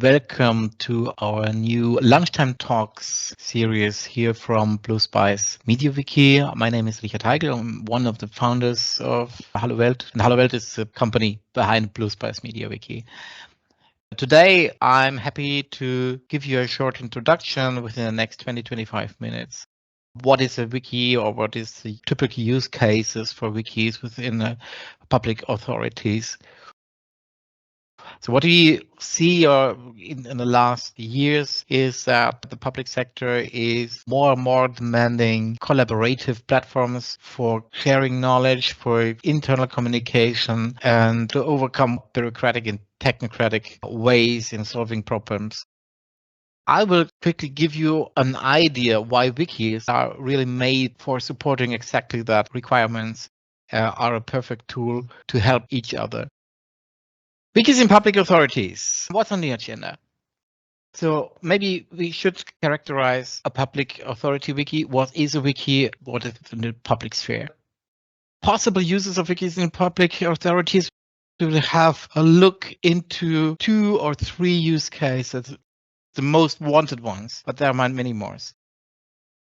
Welcome to our new Lunchtime Talks series here from BlueSpice MediaWiki. My name is Heigl. I'm one of the founders of Hallo Welt, and Hallo Welt is the company behind BlueSpice MediaWiki. Today, I'm happy to give you a short introduction within the next 20-25 minutes. What is a wiki, or what is the typical use cases for wikis within public authorities? So what we see in the last years is that the public sector is more and more demanding collaborative platforms for sharing knowledge, for internal communication, and to overcome bureaucratic and technocratic ways in solving problems. I will quickly give you an idea why wikis are really made for supporting exactly that. Requirements are a perfect tool to help each other. Wikis in public authorities. What's on the agenda? So maybe we should characterize a public authority wiki. What is a wiki? What is in the public sphere? Possible uses of wikis in public authorities. We will have a look into 2 or 3 use cases, the most wanted ones, but there are many more.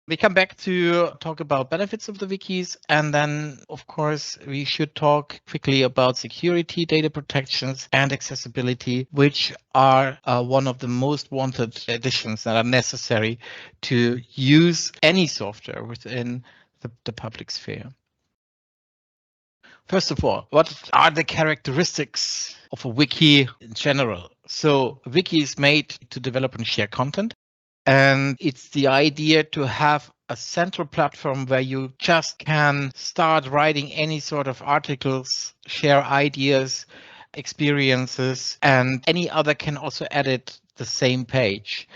We come back to talk about benefits of the wikis, and then, of course, we should talk quickly about security, data protections, and accessibility, which are one of the most wanted additions that are necessary to use any software within the public sphere. First of all, what are the characteristics of a wiki in general? So a wiki is made to develop and share content. And it's the idea to have a central platform where you just can start writing any sort of articles, share ideas, experiences, and any other can also edit the same page.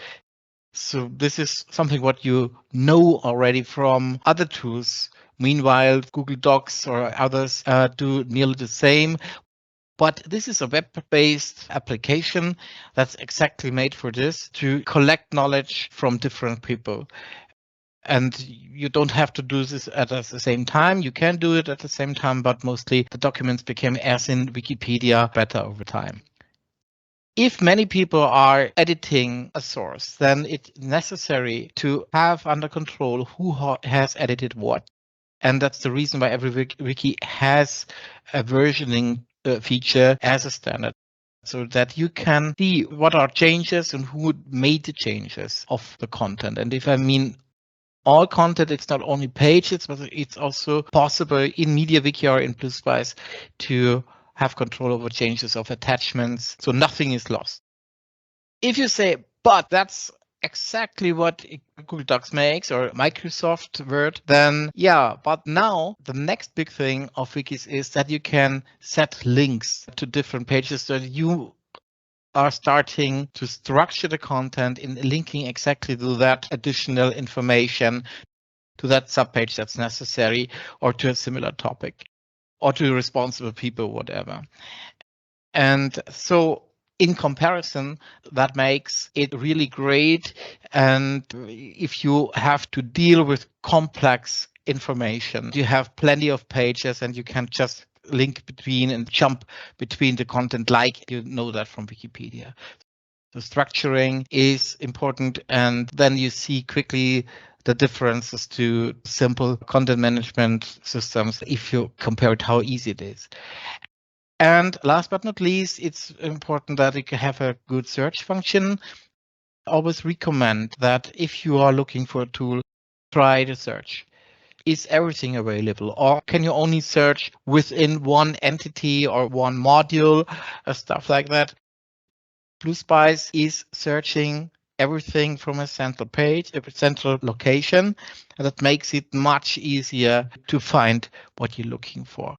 So this is something what you know already from other tools. Meanwhile, Google Docs or others do nearly the same. But this is a web-based application that's exactly made for this, to collect knowledge from different people. And you don't have to do this at the same time. You can do it at the same time, but mostly the documents became, as in Wikipedia, better over time. If many people are editing a source, then it's necessary to have under control who has edited what. And that's the reason why every wiki has a versioning feature as a standard, so that you can see what are changes and who made the changes of the content. And if I mean all content, it's not only pages, but it's also possible in MediaWiki or in BlueSpice to have control over changes of attachments, so nothing is lost. If you say, but that's exactly what Google Docs makes or Microsoft Word, then yeah, but now the next big thing of wikis is that you can set links to different pages, so that you are starting to structure the content in linking exactly to that additional information, to that subpage that's necessary, or to a similar topic, or to responsible people, whatever. And so in comparison, that makes it really great. And if you have to deal with complex information, you have plenty of pages and you can just link between and jump between the content, like you know that from Wikipedia. The structuring is important, and then you see quickly the differences to simple content management systems if you compare it, how easy it is. And last but not least, it's important that it can have a good search function. I always recommend that if you are looking for a tool, try to search. Is everything available, or can you only search within one entity or one module, stuff like that? BlueSpice is searching everything from a central page, a central location, and that makes it much easier to find what you're looking for.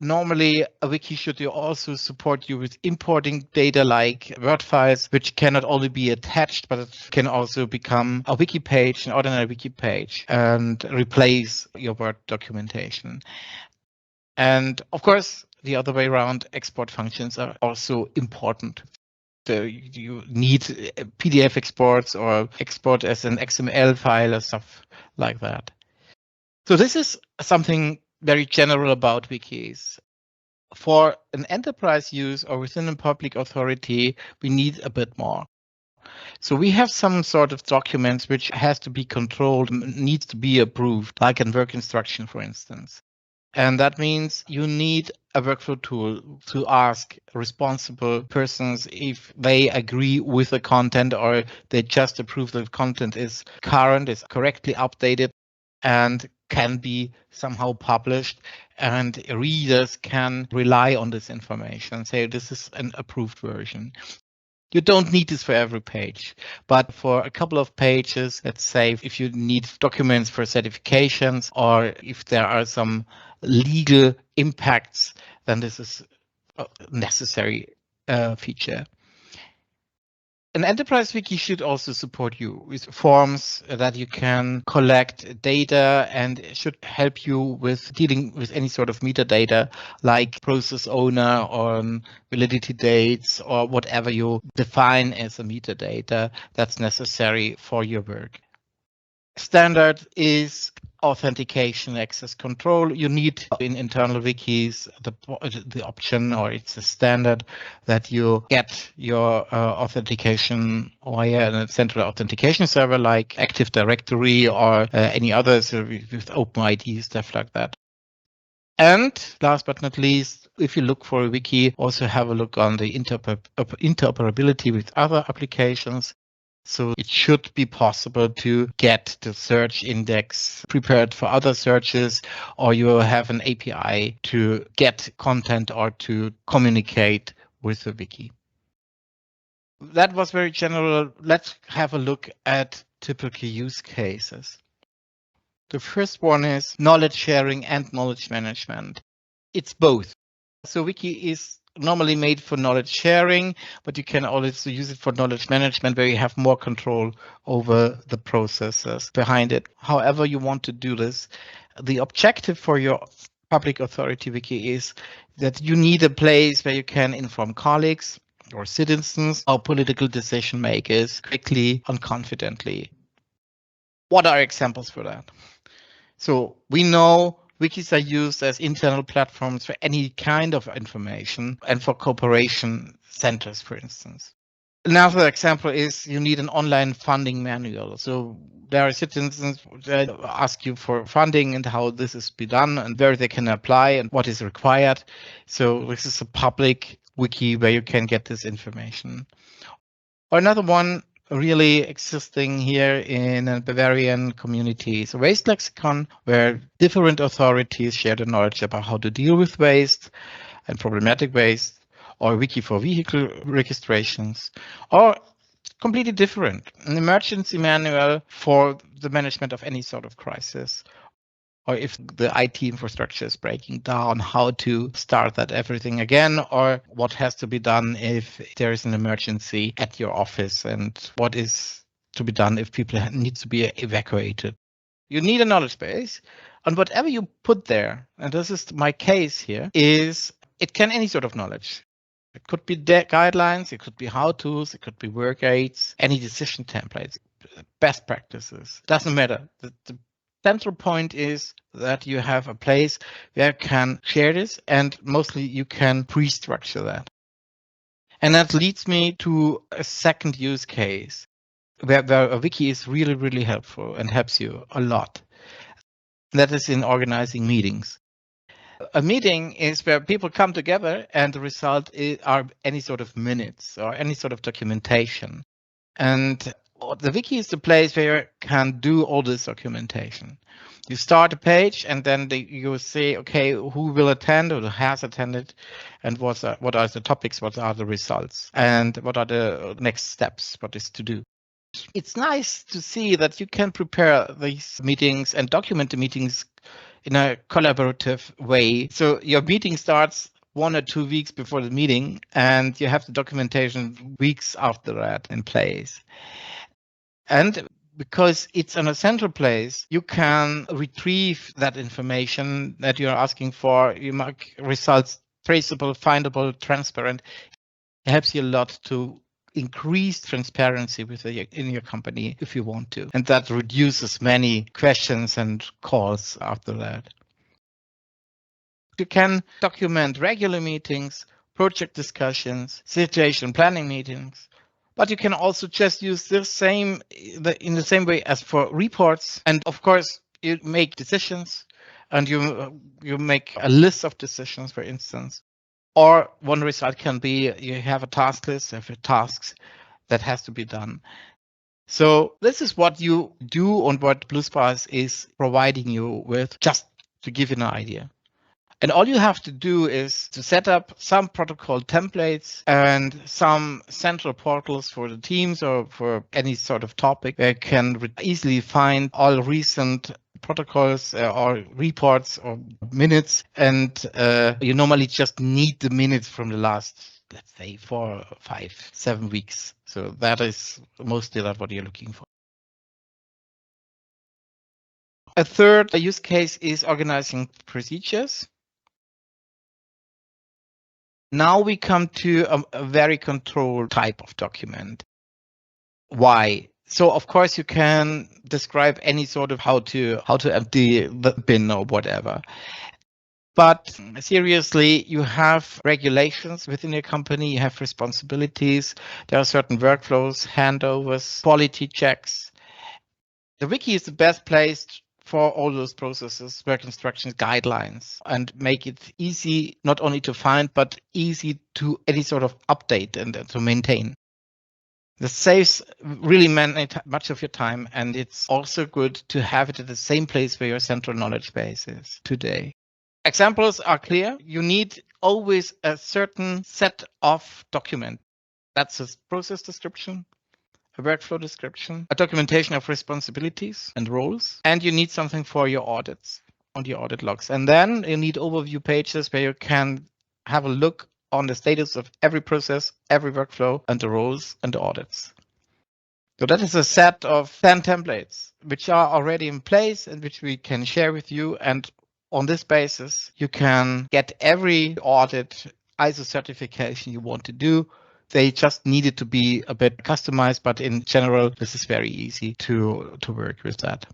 Normally, a wiki should also support you with importing data like Word files, which cannot only be attached, but it can also become a wiki page, an ordinary wiki page, and replace your Word documentation. And of course, the other way around, export functions are also important. So you need PDF exports or export as an XML file or stuff like that. So this is something very general about wikis. For an enterprise use or within a public authority, we need a bit more. So we have some sort of documents which has to be controlled, needs to be approved, like a work instruction, for instance. And that means you need a workflow tool to ask responsible persons if they agree with the content or they just approve the content is current, is correctly updated, and can be somehow published, and readers can rely on this information, say this is an approved version. You don't need this for every page, but for a couple of pages, let's say if you need documents for certifications or if there are some legal impacts, then this is a necessary feature. An enterprise wiki should also support you with forms that you can collect data and should help you with dealing with any sort of metadata like process owner or validity dates or whatever you define as a metadata that's necessary for your work. Standard is authentication access control. You need in internal wikis the option, or it's a standard that you get your authentication via a central authentication server like Active Directory or any others with OpenID, stuff like that. And last but not least, if you look for a wiki, also have a look on the interoperability with other applications. So it should be possible to get the search index prepared for other searches, or you have an API to get content or to communicate with the wiki. That was very general. Let's have a look at typical use cases. The first one is knowledge sharing and knowledge management. It's both. So Wiki is normally made for knowledge sharing, but you can also use it for knowledge management where you have more control over the processes behind it. However you want to do this, the objective for your public authority wiki is that you need a place where you can inform colleagues or citizens or political decision makers quickly and confidently. What are examples for that? So we know wikis are used as internal platforms for any kind of information and for cooperation centers, for instance. Another example is you need an online funding manual. So there are citizens that ask you for funding and how this is be done and where they can apply and what is required. So this is a public wiki where you can get this information. Or another one really existing here in a Bavarian community is a waste lexicon where different authorities share the knowledge about how to deal with waste and problematic waste, or wiki for vehicle registrations, or completely different, an emergency manual for the management of any sort of crisis, or if the IT infrastructure is breaking down, how to start that everything again, or what has to be done if there is an emergency at your office, and what is to be done if people need to be evacuated. You need a knowledge base, and whatever you put there, and this is my case here, is it can any sort of knowledge. It could be guidelines, it could be how-tos, it could be work aids, any decision templates, best practices. Doesn't matter. The central point is that you have a place where you can share this, and mostly you can pre-structure that. And that leads me to a second use case where a wiki is really, really helpful and helps you a lot. That is in organizing meetings. A meeting is where people come together and the result are any sort of minutes or any sort of documentation. And the wiki is the place where you can do all this documentation. You start a page and then you say, okay, who will attend or who has attended, and what are the topics, what are the results, and what are the next steps, what is to do. It's nice to see that you can prepare these meetings and document the meetings in a collaborative way. So your meeting starts 1 or 2 weeks before the meeting, and you have the documentation weeks after that in place. And because it's in a central place, you can retrieve that information that you're asking for. You make results traceable, findable, transparent. It helps you a lot to increase transparency in your company if you want to. And that reduces many questions and calls after that. You can document regular meetings, project discussions, situation planning meetings, but you can also just use in the same way as for reports. And of course, you make decisions and you make a list of decisions, for instance. Or one result can be you have a task list of tasks that has to be done. So this is what you do and what BlueSpice is providing you with, just to give you an idea. And all you have to do is to set up some protocol templates and some central portals for the teams or for any sort of topic where you can easily find all recent protocols or reports or minutes. And you normally just need the minutes from the last, let's say, 4, 5, 7 weeks. So that is mostly what you're looking for. A third use case is organizing procedures. Now we come to a very controlled type of document. Why? So of course you can describe any sort of how to empty the bin or whatever. But seriously, you have regulations within your company, you have responsibilities, there are certain workflows, handovers, quality checks. The wiki is the best place for all those processes, work instructions, guidelines, and make it easy not only to find, but easy to any sort of update and to maintain. This saves really much of your time, and it's also good to have it at the same place where your central knowledge base is today. Examples are clear. You need always a certain set of documents. That's a process description, a workflow description, a documentation of responsibilities and roles, and you need something for your audits on your audit logs. And then you need overview pages where you can have a look on the status of every process, every workflow, and the roles and the audits. So that is a set of 10 templates which are already in place and which we can share with you. And on this basis, you can get every audit ISO certification you want to do. They just needed to be a bit customized, but in general, this is very easy to work with that.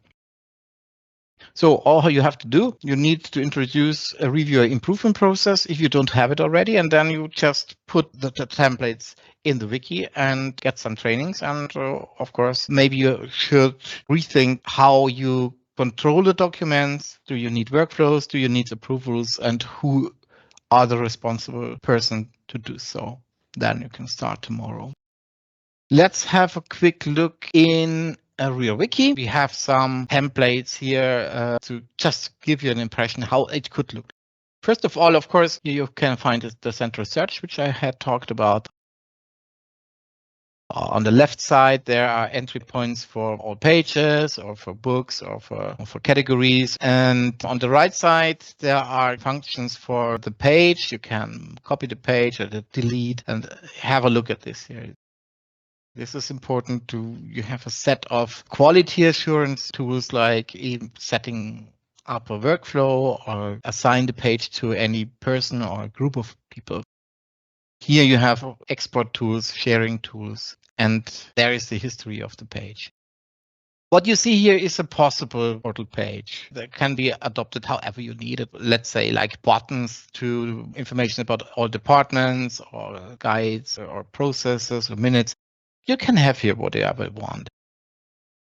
So all you have to do, you need to introduce a reviewer improvement process if you don't have it already, and then you just put the templates in the wiki and get some trainings. And of course, maybe you should rethink how you control the documents. Do you need workflows? Do you need approvals? And who are the responsible person to do so? Then you can start tomorrow. Let's have a quick look in a real wiki. We have some templates here to just give you an impression how it could look. First of all, of course, you can find the central search, which I had talked about. On the left side, there are entry points for all pages or for books or for categories. And on the right side, there are functions for the page. You can copy the page or delete and have a look at this here. This is important you have a set of quality assurance tools like setting up a workflow or assign the page to any person or a group of people. Here you have export tools, sharing tools, and there is the history of the page. What you see here is a possible portal page that can be adopted however you need it. Let's say like buttons to information about all departments or guides or processes or minutes. You can have here whatever you want.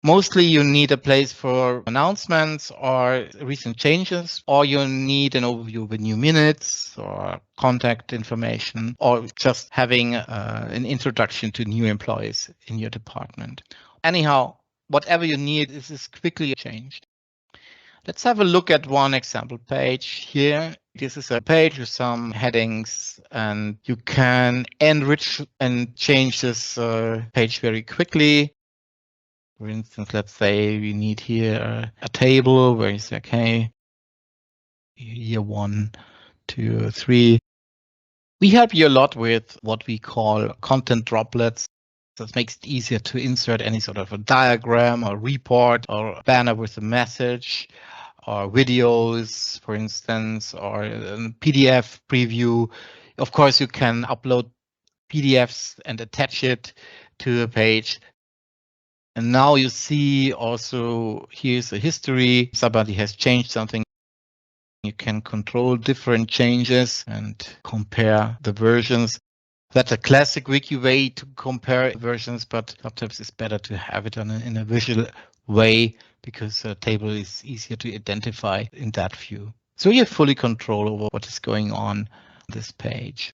Mostly you need a place for announcements or recent changes, or you need an overview of the new minutes or contact information, or just having an introduction to new employees in your department. Anyhow, whatever you need is quickly changed. Let's have a look at one example page here. This is a page with some headings, and you can enrich and change this page very quickly. For instance, let's say we need here a table where you say, okay, year 1, 2, 3. We help you a lot with what we call content droplets. That makes it easier to insert any sort of a diagram or report or banner with a message or videos, for instance, or a PDF preview. Of course, you can upload PDFs and attach it to a page. And now you see also here's a history. Somebody has changed something. You can control different changes and compare the versions. That's a classic wiki way to compare versions, but sometimes it's better to have it in a visual way because a table is easier to identify in that view. So you have fully control over what is going on this page.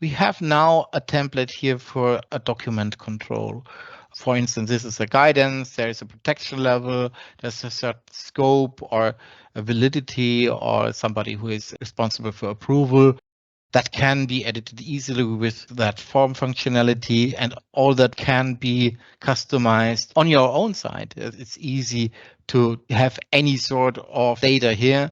We have now a template here for a document control. For instance, this is a guidance, there is a protection level, there's a certain scope or a validity or somebody who is responsible for approval. That can be edited easily with that form functionality, and all that can be customized on your own side. It's easy to have any sort of data here.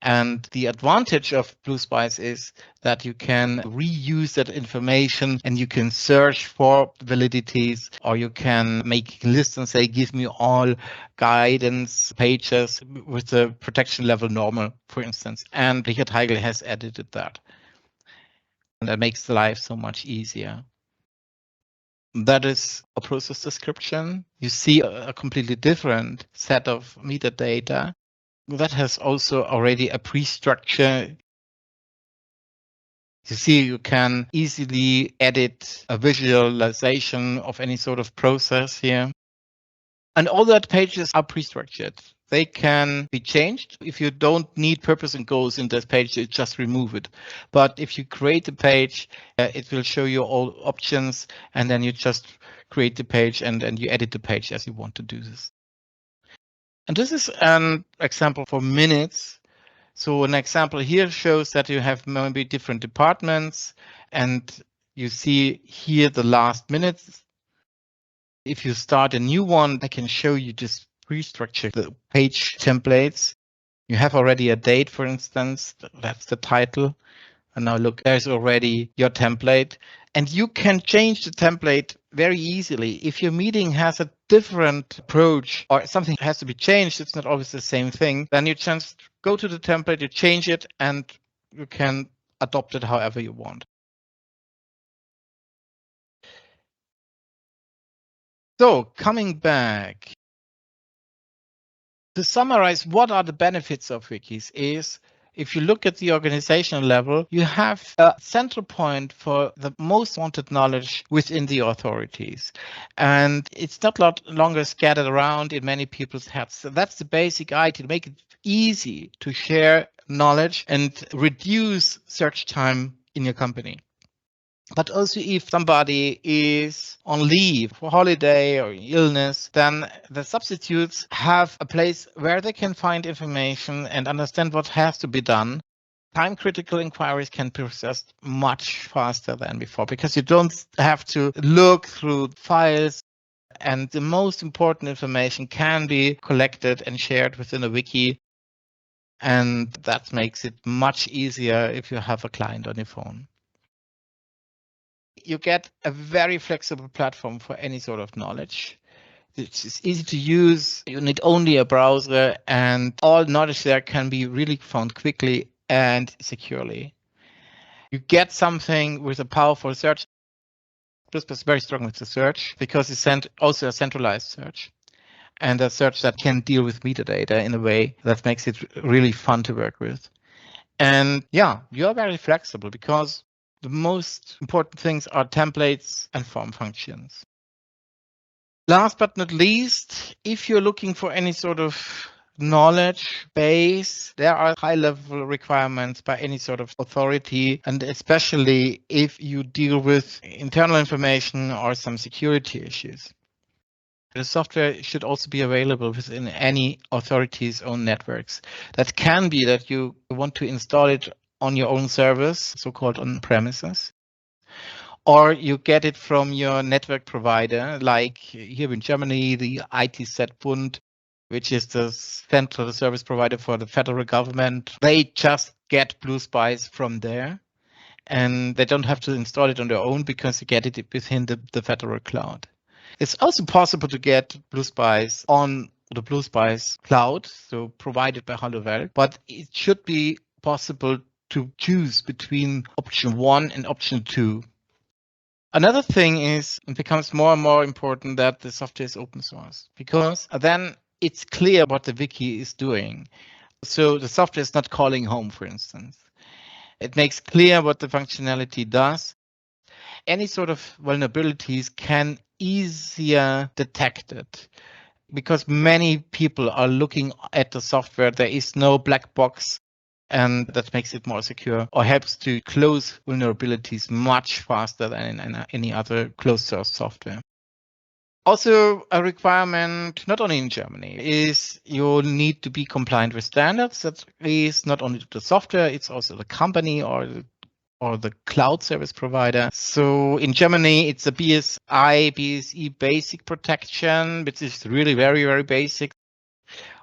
And the advantage of BlueSpice is that you can reuse that information and you can search for validities, or you can make a list and say, give me all guidance pages with the protection level normal, for instance. And Richard Heigl has edited that. And that makes the life so much easier. That is a process description. You see a completely different set of metadata. That has also already a pre-structure. You see, you can easily edit a visualization of any sort of process here. And all that pages are pre-structured. They can be changed. If you don't need purpose and goals in this page, you just remove it. But if you create the page, it will show you all options, and then you just create the page and you edit the page as you want to do this. And this is an example for minutes. So an example here shows that you have maybe different departments, and you see here the last minutes. If you start a new one, I can show you just pre-structure the page templates. You have already a date, for instance, that's the title. And now look, there's already your template. And you can change the template very easily. If your meeting has a different approach or something has to be changed, it's not always the same thing, then you just go to the template, you change it, and you can adopt it however you want. So coming back, to summarize, what are the benefits of wikis is, if you look at the organizational level, you have a central point for the most wanted knowledge within the authorities. And it's not longer scattered around in many people's heads. So that's the basic idea, to make it easy to share knowledge and reduce search time in your company. But also if somebody is on leave for holiday or illness, then the substitutes have a place where they can find information and understand what has to be done. Time-critical inquiries can be processed much faster than before because you don't have to look through files, and the most important information can be collected and shared within a wiki. And that makes it much easier if you have a client on your phone. You get a very flexible platform for any sort of knowledge. It's easy to use. You need only a browser, and all knowledge there can be really found quickly and securely. You get something with a powerful search. BlueSpice is very strong with the search because it's also a centralized search, and a search that can deal with metadata in a way that makes it really fun to work with. And yeah, you're very flexible because the most important things are templates and form functions. Last but not least, if you're looking for any sort of knowledge base, there are high-level requirements by any sort of authority, and especially if you deal with internal information or some security issues. The software should also be available within any authority's own networks. That can be that you want to install it on your own servers, so-called on-premises, or you get it from your network provider, like here in Germany, the ITZ-Bund, which is the central service provider for the federal government. They just get BlueSpice from there, and they don't have to install it on their own because you get it within the federal cloud. It's also possible to get BlueSpice on the BlueSpice cloud, so provided by Hallo Welt, but it should be possible to choose between option 1 and option 2. Another thing is, it becomes more and more important that the software is open source, because then it's clear what the wiki is doing. So the software is not calling home, for instance. It makes clear what the functionality does. Any sort of vulnerabilities can easier detect it because many people are looking at the software. There is no black box, and that makes it more secure or helps to close vulnerabilities much faster than in any other closed source software. Also, a requirement, not only in Germany, is you need to be compliant with standards. That is not only the software, it's also the company or the cloud service provider. So in Germany, it's a BSI basic protection, which is really very, very basic.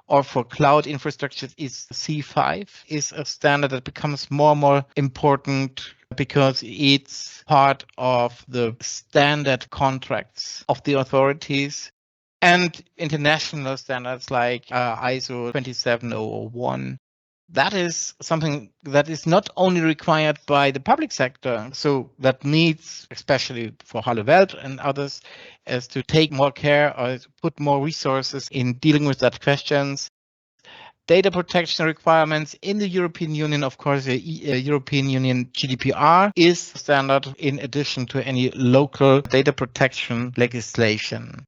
Or for cloud infrastructure is C5 is a standard that becomes more and more important because it's part of the standard contracts of the authorities and international standards like ISO 27001. That is something that is not only required by the public sector, so that needs, especially for Hallo Welt and others, is to take more care or to put more resources in dealing with that questions. Data protection requirements in the European Union, of course, the European Union GDPR is standard in addition to any local data protection legislation.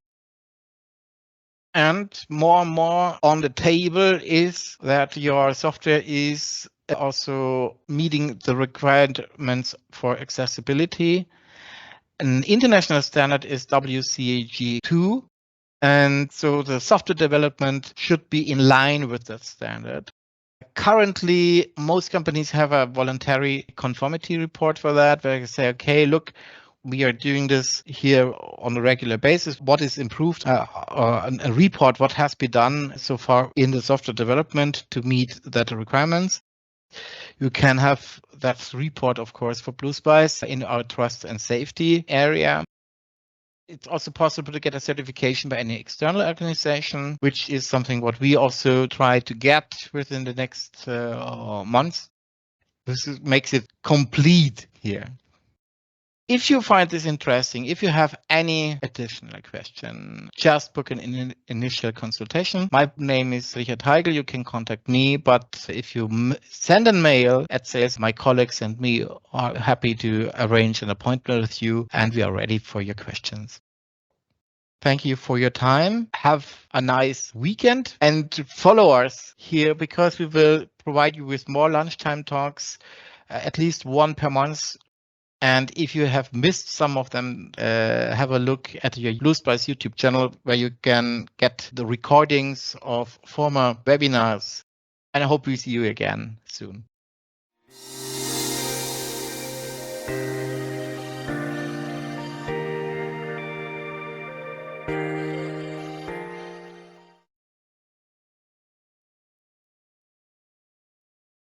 And more on the table is that your software is also meeting the requirements for accessibility. An international standard is WCAG2. And so the software development should be in line with that standard. Currently, most companies have a voluntary conformity report for that, where you say, okay, look, we are doing this here on a regular basis. What is improved? A report, what has been done so far in the software development to meet that requirements. You can have that report, of course, for BlueSpice in our trust and safety area. It's also possible to get a certification by any external organization, which is something what we also try to get within the next months. Makes it complete here. If you find this interesting, if you have any additional question, just book an initial consultation. My name is Richard Heigl. You can contact me, but if you send a mail at sales, my colleagues and me are happy to arrange an appointment with you, and we are ready for your questions. Thank you for your time. Have a nice weekend and follow us here because we will provide you with more lunchtime talks, at least one per month. And if you have missed some of them, have a look at your BlueSpice YouTube channel where you can get the recordings of former webinars. And I hope we see you again soon.